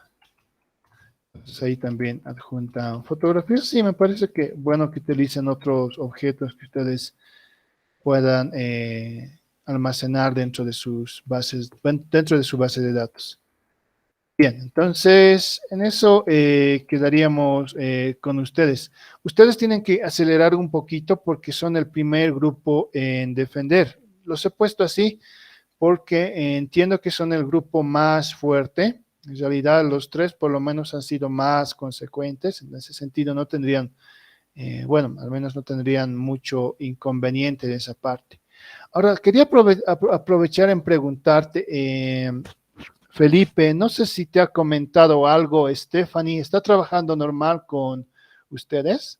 Entonces ahí también adjuntan fotografías. Sí, me parece que bueno que utilicen otros objetos que ustedes puedan almacenar dentro de sus bases, dentro de su base de datos. Bien, entonces en eso quedaríamos con ustedes. Ustedes tienen que acelerar un poquito porque son el primer grupo en defender. Los he puesto así porque entiendo que son el grupo más fuerte. En realidad los tres por lo menos han sido más consecuentes. En ese sentido no tendrían, bueno, al menos no tendrían mucho inconveniente de esa parte. Ahora, quería aprovechar en preguntarte, Felipe, no sé si te ha comentado algo, Stephanie, ¿está trabajando normal con ustedes?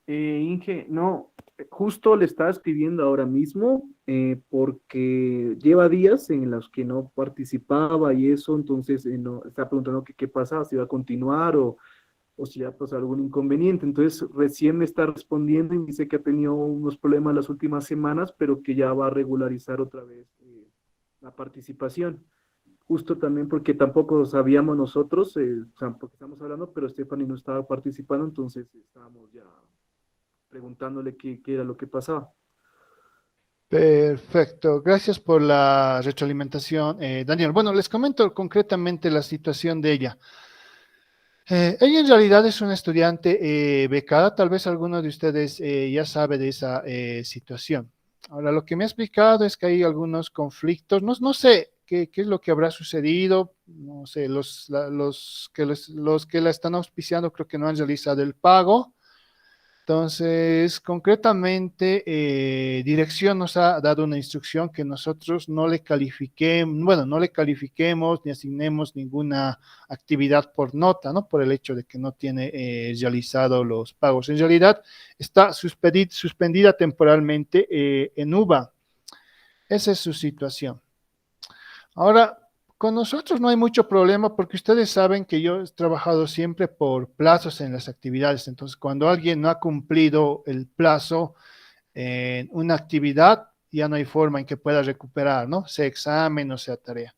Inge, no, justo le estaba escribiendo ahora mismo porque lleva días en los que no participaba y eso, entonces no, estaba preguntando que qué pasaba, si iba a continuar o si ya pasó algún inconveniente. Entonces recién me está respondiendo y me dice que ha tenido unos problemas las últimas semanas, pero que ya va a regularizar otra vez la participación. Justo también porque tampoco sabíamos nosotros, o sea, porque estamos hablando, pero Stephanie no estaba participando, entonces estábamos ya preguntándole qué era lo que pasaba. Perfecto, gracias por la retroalimentación, Daniel. Bueno, les comento concretamente la situación de ella. Ella en realidad es una estudiante becada, tal vez alguno de ustedes ya sabe de esa situación. Ahora, lo que me ha explicado es que hay algunos conflictos, no sé qué es lo que habrá sucedido, no sé, los que la están auspiciando creo que no han realizado el pago Entonces, concretamente, dirección nos ha dado una instrucción que nosotros no le califiquemos, bueno, no le califiquemos ni asignemos ninguna actividad por nota, ¿no? Por el hecho de que no tiene realizado los pagos. En realidad, está suspendida temporalmente en UVA. Esa es su situación. Ahora, con nosotros no hay mucho problema porque ustedes saben que yo he trabajado siempre por plazos en las actividades. Entonces, cuando alguien no ha cumplido el plazo en una actividad, ya no hay forma en que pueda recuperar, ¿no? Sea examen o sea tarea.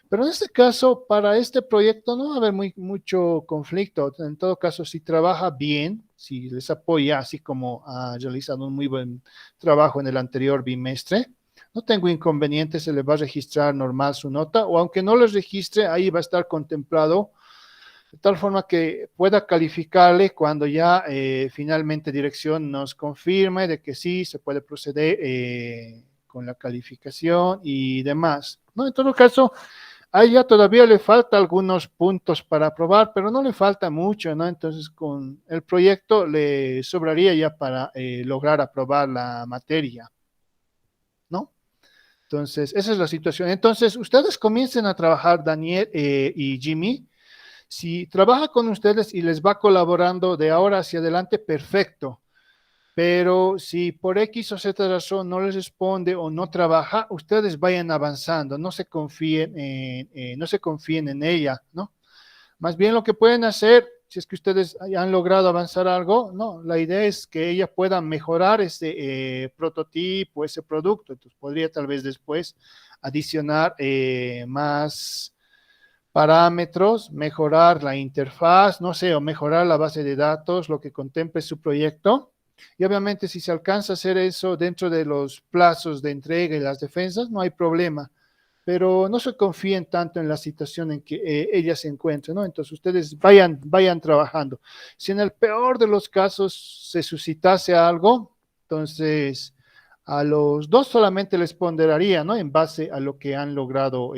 Pero en este caso, para este proyecto no va a haber mucho conflicto. En todo caso, si trabaja bien, si les apoya, así como ha realizado un muy buen trabajo en el anterior bimestre, no tengo inconveniente, se le va a registrar normal su nota, o aunque no les registre, ahí va a estar contemplado, de tal forma que pueda calificarle cuando ya finalmente dirección nos confirme de que sí, se puede proceder con la calificación y demás, ¿no? En todo caso, a ella todavía le falta algunos puntos para aprobar, pero no le falta mucho, ¿no? Entonces, con el proyecto le sobraría ya para lograr aprobar la materia, ¿no? Entonces, esa es la situación. Entonces, ustedes comiencen a trabajar, Daniel y Jimmy. Si trabaja con ustedes y les va colaborando de ahora hacia adelante, perfecto. Pero si por X o Z razón no les responde o no trabaja, ustedes vayan avanzando, no se confíen en ella, ¿no? Más bien lo que pueden hacer, si es que ustedes han logrado avanzar algo, no, la idea es que ella pueda mejorar ese prototipo, ese producto. Entonces podría tal vez después adicionar más parámetros, mejorar la interfaz, no sé, o mejorar la base de datos, lo que contemple su proyecto. Y obviamente si se alcanza a hacer eso dentro de los plazos de entrega y las defensas, no hay problema. Pero no se confíen tanto en la situación en que ella se encuentra, ¿no? Entonces ustedes vayan trabajando. Si en el peor de los casos se suscitase algo, entonces a los dos solamente les ponderaría, ¿no? En base a lo que han logrado,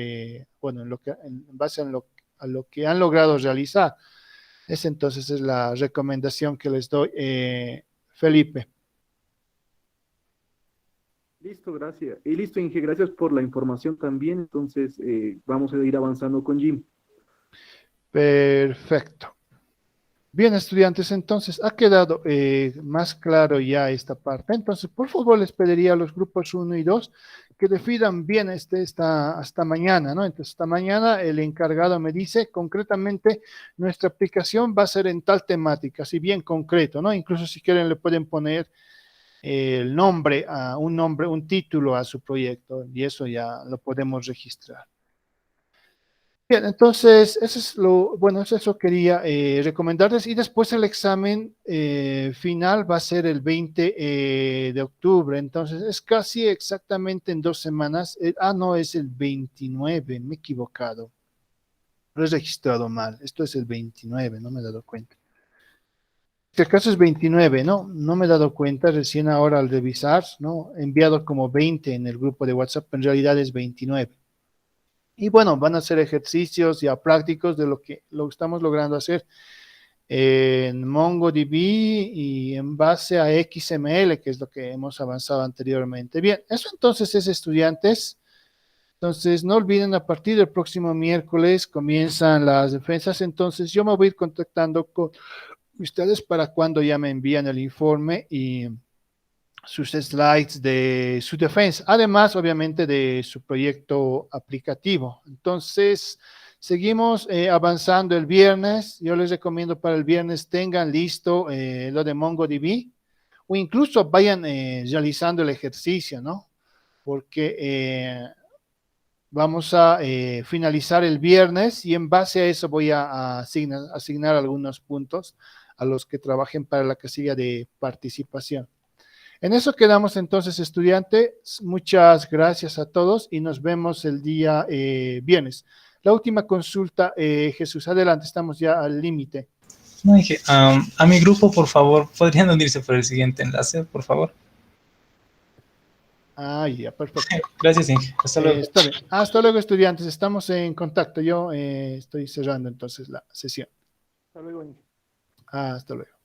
bueno, en base a lo que han logrado realizar. Esa entonces es la recomendación que les doy, Felipe. Listo, gracias. Y listo, Inge, gracias por la información también. Entonces, vamos a ir avanzando con Jim. Perfecto. Bien, estudiantes, entonces ha quedado más claro ya esta parte. Entonces, por favor, les pediría a los grupos 1 y 2 que definan bien hasta mañana, ¿no? Entonces, hasta mañana el encargado me dice concretamente nuestra aplicación va a ser en tal temática, así bien concreto, ¿no? Incluso si quieren le pueden poner el nombre, un título a su proyecto y eso ya lo podemos registrar. Bien, entonces, eso quería recomendarles y después el examen final va a ser el 20 de octubre, entonces es casi exactamente en 2 semanas. No, es el 29, me he equivocado. Lo he registrado mal, esto es el 29, no me he dado cuenta. Este caso es 29, ¿no? No me he dado cuenta recién ahora al revisar, ¿no? He enviado como 20 en el grupo de WhatsApp, en realidad es 29. Y bueno, van a ser ejercicios ya prácticos de lo que estamos logrando hacer en MongoDB y en base a XML, que es lo que hemos avanzado anteriormente. Bien, eso entonces es, estudiantes. Entonces, no olviden, a partir del próximo miércoles comienzan las defensas. Entonces, yo me voy a ir contactando con ustedes para cuando ya me envían el informe y sus slides de su defensa, además obviamente de su proyecto aplicativo. Entonces, seguimos avanzando el viernes. Yo les recomiendo para el viernes tengan listo lo de MongoDB o incluso vayan realizando el ejercicio, ¿no? Porque vamos a finalizar el viernes y en base a eso voy a asignar algunos puntos a los que trabajen para la casilla de participación. En eso quedamos entonces, estudiantes. Muchas gracias a todos y nos vemos el día viernes. La última consulta, Jesús, adelante, estamos ya al límite. No, dije, a mi grupo, por favor, ¿podrían unirse por el siguiente enlace, por favor? Ya, perfecto. Gracias, Inge. Hasta luego. Está bien. Hasta luego, estudiantes. Estamos en contacto. Yo estoy cerrando entonces la sesión. Hasta luego, Inge. Hasta luego.